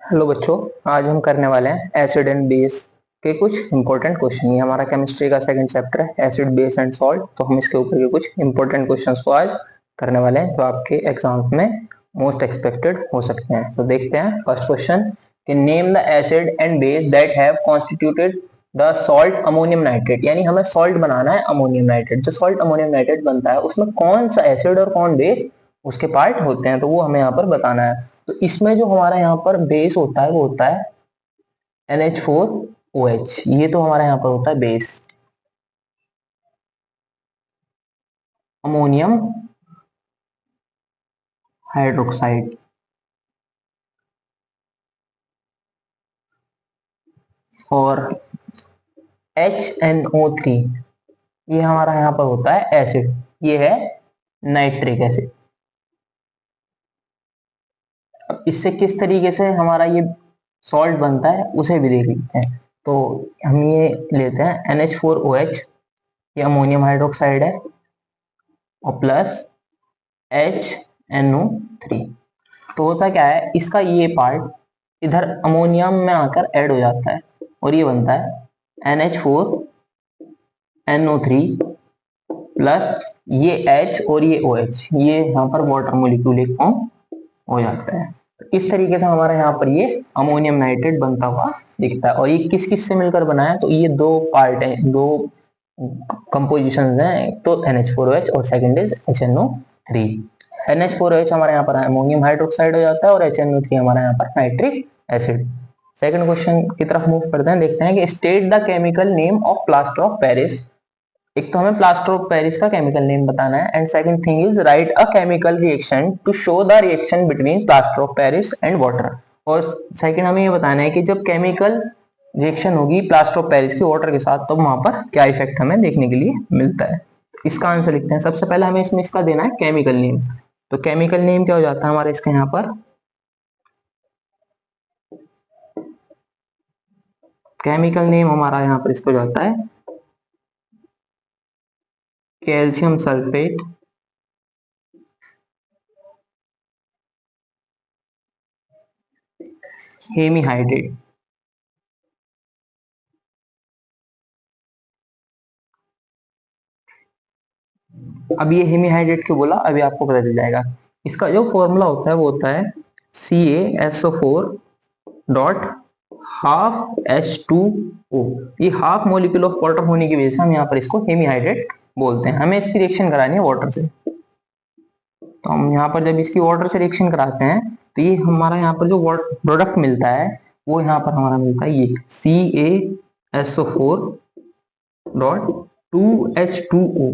Hello बच्चों, आज हम करने वाले हैं एसिड एंड बेस के कुछ इंपॉर्टेंट क्वेश्चन। ये हमारा केमिस्ट्री का सेकंड चैप्टर है, एसिड बेस एंड सॉल्ट। तो हम इसके ऊपर के कुछ इंपॉर्टेंट क्वेश्चंस को आज करने वाले हैं जो आपके एग्जाम में मोस्ट एक्सपेक्टेड हो सकते हैं। तो देखते हैं फर्स्ट क्वेश्चन कि name the acid and base that have constituted the salt ammonium nitrate. यानी हमें सॉल्ट बनाना है अमोनियम नाइट्रेट। जो सॉल्ट अमोनियम नाइट्रेट बनता है उसमें कौन सा एसिड और कौन बेस उसके पार्ट होते हैं, तो वो हमें यहाँ पर बताना है। तो इसमें जो हमारा यहाँ पर बेस होता है वो होता है NH4OH। ये तो हमारा यहाँ पर होता है बेस, अमोनियम हाइड्रोक्साइड। और HNO3 ये हमारा यहाँ पर होता है एसिड, ये है नाइट्रिक एसिड। अब इससे किस तरीके से हमारा ये सॉल्ट बनता है उसे भी देख लेते हैं। तो हम ये लेते हैं NH4OH, ये अमोनियम हाइड्रोक्साइड है, और प्लस HNO3। तो होता क्या है, इसका ये पार्ट इधर अमोनियम में आकर ऐड हो जाता है और ये बनता है NH4NO3 प्लस ये H और ये OH, ये यहाँ पर वाटर मोलिक्यूल एक फॉर्म हो जाता है। इस तरीके से हमारा यहाँ पर ये अमोनियम नाइट्रेट बनता हुआ दिखता है। और ये किस किस से मिलकर बना है, तो ये दो पार्ट है, दो कंपोजिशन हैं। तो NH4OH और सेकंड इज HNO3। NH4OH हमारे यहाँ पर अमोनियम हाइड्रोक्साइड हो जाता है और HNO3 हमारा यहाँ पर नाइट्रिक एसिड। सेकंड क्वेश्चन की तरफ मूव करते हैं, देखते हैं कि state the chemical name of plaster of Paris. एक तो हमें प्लास्टर ऑफ पेरिस का केमिकल नेम बताना है, and second thing is write a chemical reaction to show the reaction between plaster of Paris and water. और second हमें ये बताना है कि जब केमिकल रिएक्शन होगी प्लास्टर ऑफ पेरिस की वाटर के साथ, तो वहां पर क्या इफेक्ट हमें देखने के लिए मिलता है। इसका आंसर लिखते हैं। सबसे पहले हमें इसमें इसका देना है केमिकल नेम। तो केमिकल नेम क्या हो जाता है हमारे इसका यहाँ पर, केमिकल नेम हमारा यहाँ पर इसको जाता है कैल्शियम सल्फेट हेमीहाइड्रेट। अब ये हेमीहाइड्रेट क्यों बोला, अभी आपको पता चल जाएगा। इसका जो फॉर्मूला होता है वो होता है CaSO4 डॉट हाफ H2O। ये हाफ मॉलिक्यूल ऑफ वाटर होने की वजह से हम यहाँ पर इसको हेमीहाइड्रेट बोलते हैं। हमें इसकी रिएक्शन करानी है वाटर से। तो हम यहाँ पर जब इसकी वाटर से रिएक्शन कराते हैं तो ये हमारा यहाँ पर जो प्रोडक्ट मिलता है वो यहाँ पर हमारा मिलता है ये CaSO4 डॉट 2H2O।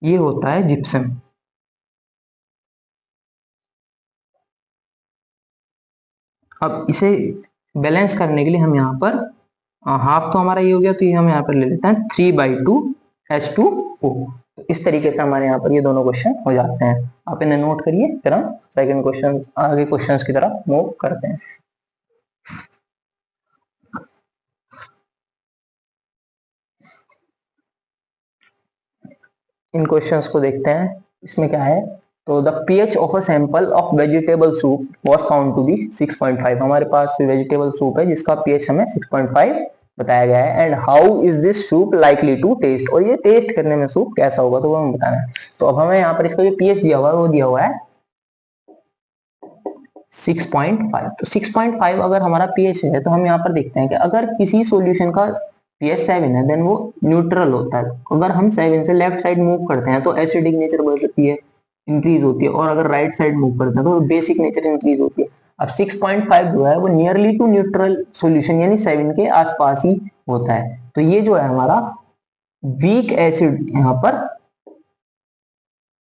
ये होता है जिप्सम। अब इसे बैलेंस करने के लिए हम यहाँ पर हाफ तो हमारा ये हो गया, तो ये हम यहाँ पर ले लेते हैं 3/2H2O। इस तरीके से हमारे यहाँ पर ये दोनों क्वेश्चन हो जाते हैं। आप इन्हें नोट करिए, फिर हम सेकंड क्वेश्चन आगे क्वेश्चंस की तरफ मूव करते हैं। इन क्वेश्चंस को देखते हैं। इसमें क्या है, तो the pH of a sample of vegetable soup was found to be 6.5। हमारे पास वेजिटेबल सूप है जिसका pH हमें 6.5 बताया गया है। And how is this soup likely to taste, और ये टेस्ट करने में सूप कैसा होगा तो वो हमें बताना है। तो अब हमें यहाँ पर इसका जो pH दिया हुआ है वो दिया हुआ है 6.5। तो 6.5 अगर हमारा pH है तो हम यहाँ पर देखते हैं कि अगर किसी सॉल्यूशन का pH 7 है देन वो न्यूट्रल होता है। अगर हम 7 से लेफ्ट साइड मूव करते हैं तो एसिडिक नेचर बढ़ती है, इंक्रीज होती है, और अगर राइट साइड मूव करते हैं तो बेसिक नेचर इंक्रीज होती है। अब 6.5 जो है वो नियरली टू न्यूट्रल सॉल्यूशन यानी 7 के आसपास ही होता है। तो ये जो है हमारा वीक एसिड, यहाँ पर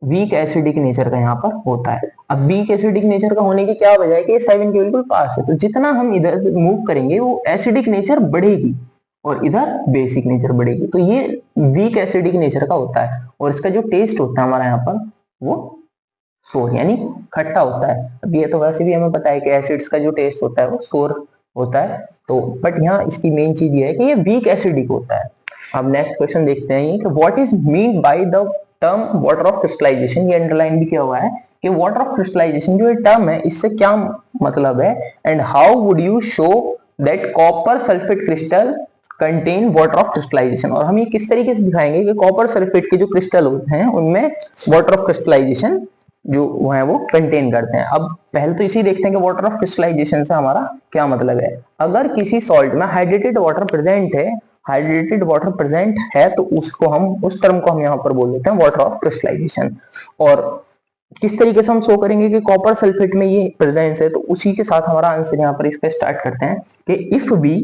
वीक एसिडिक नेचर का यहाँ पर होता है। अब वीक एसिडिक नेचर का होने की क्या वजह है कि ये 7 के बिल्कुल पास है। तो जितना हम इधर मूव करेंगे वो एसिडिक नेचर बढ़ेगी और इधर बेसिक नेचर बढ़ेगी। तो ये वीक एसिडिक नेचर का होता है। और इसका जो टेस्ट होता है हमारा यहाँ पर वो सोर यानी खट्टा होता है। अब ये तो वैसे भी हमें पता है कि एसिड्स का जो टेस्ट होता है वो सोर होता है। तो बट यहाँ इसकी मेन चीज ये है कि ये वीक एसिडिक होता है। अब नेक्स्ट क्वेश्चन देखते हैं कि what is mean by the term water of crystallisation. ये अंडरलाइन भी किया हुआ है कि वाटर ऑफ क्रिस्टलाइजेशन जो टर्म है इससे क्या मतलब है, and how would you show that copper sulphate crystal contain water of crystallisation, और हम ये किस तरीके से दिखाएंगे कि कॉपर सल्फेट के जो क्रिस्टल होते हैं उनमें वाटर ऑफ क्रिस्टलाइजेशन जो वो है वो कंटेन करते हैं। अब पहले तो इसी देखते हैं कि वाटर ऑफ क्रिस्टलाइजेशन से हमारा क्या मतलब है। अगर किसी सॉल्ट में हाइड्रेटेड वाटर प्रेजेंट है, हाइड्रेटेड वाटर प्रेजेंट है तो उसको हम उस टर्म को हम यहाँ पर बोल देते हैं वाटर ऑफ क्रिस्टलाइजेशन। और किस तरीके से हम शो करेंगे कि कॉपर सल्फेट में ये प्रेजेंस है, तो उसी के साथ हमारा आंसर यहाँ पर इसका स्टार्ट करते हैं कि if we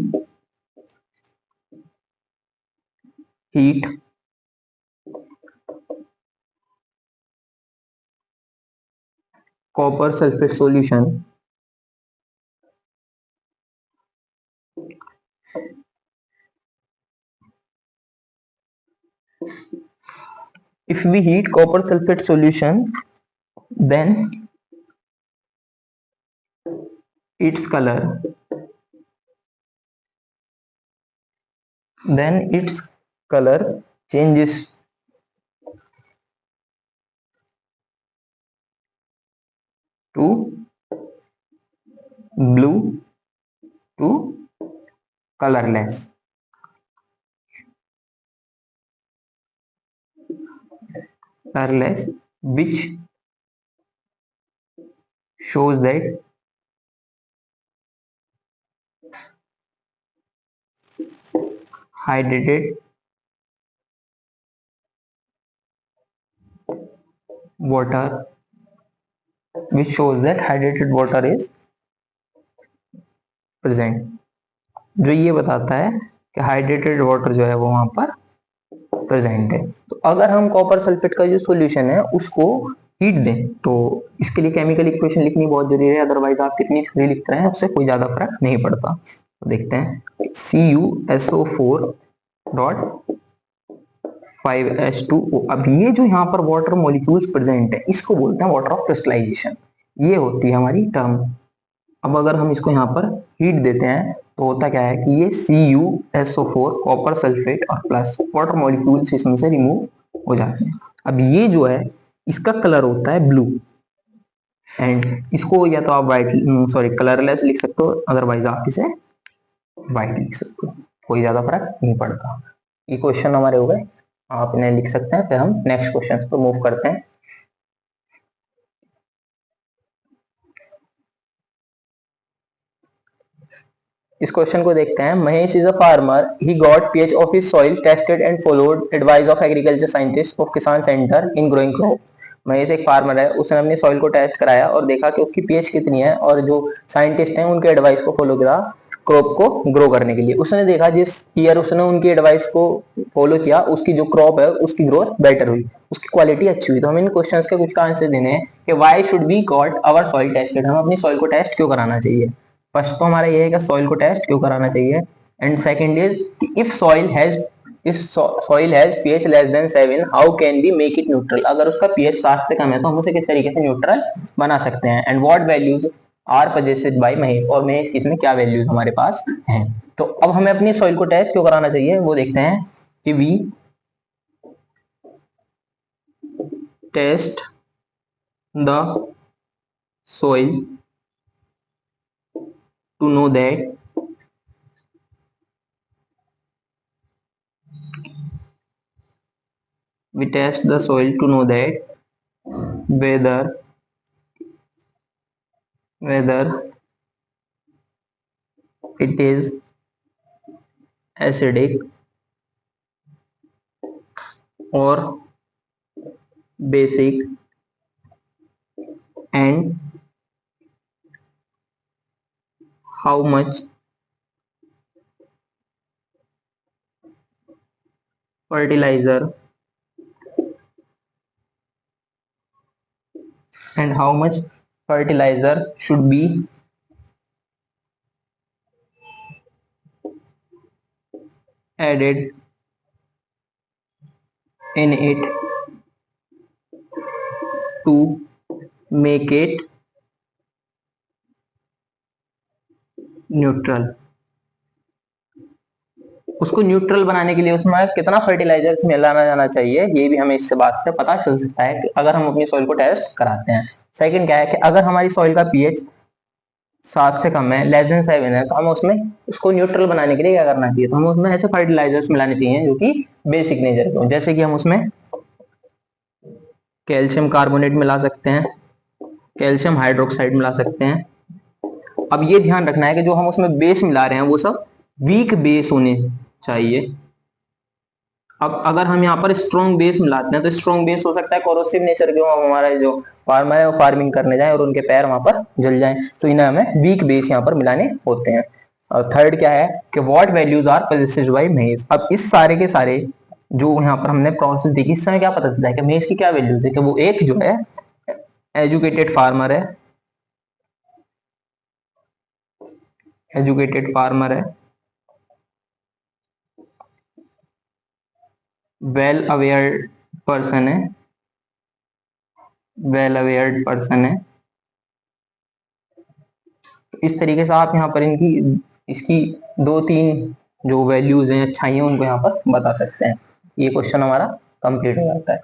heat copper sulfate solution if we heat copper sulfate solution, then its color changes to blue to colorless, which shows that hydrated water is present, जो ये बताता है कि हाइड्रेटेड वाटर जो है वो वहां पर प्रेजेंट है। तो अगर हम कॉपर सल्फेट का जो सॉल्यूशन है उसको हीट दें तो इसके लिए केमिकल इक्वेशन लिखनी बहुत जरूरी है, अदरवाइज आप कितनी छुरी लिख रहे हैं उससे कोई ज्यादा फर्क नहीं पड़ता। तो देखते हैं CuSO4 डॉट 5H2O। अब ये जो यहाँ पर वाटर मॉलिक्यूल्स प्रेजेंट है इसको बोलते हैं वाटर ऑफ क्रिस्टलाइजेशन, ये होती है हमारी टर्म। अब अगर हम इसको यहाँ पर हीट देते हैं तो होता क्या है कि ये CuSO4 कॉपर सल्फेट और प्लस वाटर मॉलिक्यूल्स इसमें से रिमूव हो जाते हैं। अब ये जो है इसका कलर होता है ब्लू, एंड इसको या तो आप व्हाइट कलरलेस लिख सकते हो, अदरवाइज आप इसे व्हाइट लिख सकते हो, कोई ज्यादा फर्क नहीं पड़ता। ये क्वेश्चन हमारे हो गए, आप इन्हें लिख सकते हैं। फिर हम नेक्स्ट क्वेश्चन पर मूव करते हैं। इस क्वेश्चन को देखते हैं। Mahesh is a farmer, he got pH of his soil tested and followed advice of agriculture scientist of kisan center in growing crop. Mahesh एक फार्मर है, उसने अपनी सॉइल को टेस्ट कराया और देखा कि उसकी पीएच कितनी है, और जो साइंटिस्ट हैं उनके एडवाइस को फॉलो करा क्रॉप को ग्रो करने के लिए। उसने देखा जिस ईयर उसने उनकी एडवाइस को फॉलो किया उसकी जो क्रॉप है उसकी ग्रोथ बेटर हुई, उसकी क्वालिटी अच्छी हुई। तो हमें इन क्वेश्चंस के कुछ आंसर देने हैं कि why should we got our soil tested, हम अपनी सॉइल को टेस्ट क्यों कराना चाहिए। फर्स्ट तो हमारा ये है कि सॉइल को टेस्ट क्यों कराना चाहिए, and second is if soil has pH less than 7 how can we make it neutral, अगर उसका पीएच 7 से कम है तो हम उसे किस तरीके से न्यूट्रल बना सकते हैं, and what values are possessed by Mahesh, और महेश इसमें क्या वैल्यूज हमारे पास हैं। तो अब हमें अपनी सॉइल को टेस्ट क्यों कराना चाहिए वो देखते हैं कि we test the soil to know that we test the soil to know that whether it is acidic or basic, and how much fertilizer should be added in it to make it neutral. उसको neutral बनाने के लिए उसमें कितना fertiliser मिलाना जाना चाहिए ये भी हमें इससे बात से पता चल सकता है कि अगर हम अपनी सॉइल को टेस्ट कराते हैं। सेकंड क्या है कि अगर हमारी सॉइल का पीएच 7 से कम है, लेस देन 7 है, तो हम उसमें उसको न्यूट्रल बनाने के लिए क्या करना चाहिए, तो हम उसमें ऐसे फर्टिलाइजर्स मिलाने चाहिए जो कि बेसिक नेचर के हो, जैसे कि हम उसमें कैल्शियम कार्बोनेट मिला सकते हैं, कैल्शियम हाइड्रोक्साइड मिला सकते हैं। अब ये ध्यान रखना है कि जो हम उसमें बेस मिला रहे हैं वो सब वीक बेस होने चाहिए। अब अगर हम यहाँ पर स्ट्रॉन्ग बेस मिलाते हैं तो स्ट्रॉन्ग बेस हो सकता है कोरोसिव नेचर के हो, हमारा जो फार्मर है वो फार्मिंग करने जाए और उनके पैर वहां पर जल जाएं, तो इन्हें हमें वीक बेस यहाँ पर मिलाने होते हैं। और थर्ड क्या है कि what values are possessed by मेज। अब इस सारे के सारे जो यहाँ पर हमने प्रोसेस देखी, इस समय क्या पता चलता है कि मेज की क्या वैल्यूज है, कि वो एक जो है एजुकेटेड फार्मर है, एजुकेटेड फार्मर है, वेल अवेयर्ड पर्सन है, वेल अवेयर्ड पर्सन है। इस तरीके से आप यहाँ पर इनकी इसकी 2-3 जो वैल्यूज हैं, अच्छाई हैं, उनको यहाँ पर बता सकते हैं। ये क्वेश्चन हमारा कंप्लीट हो जाता है।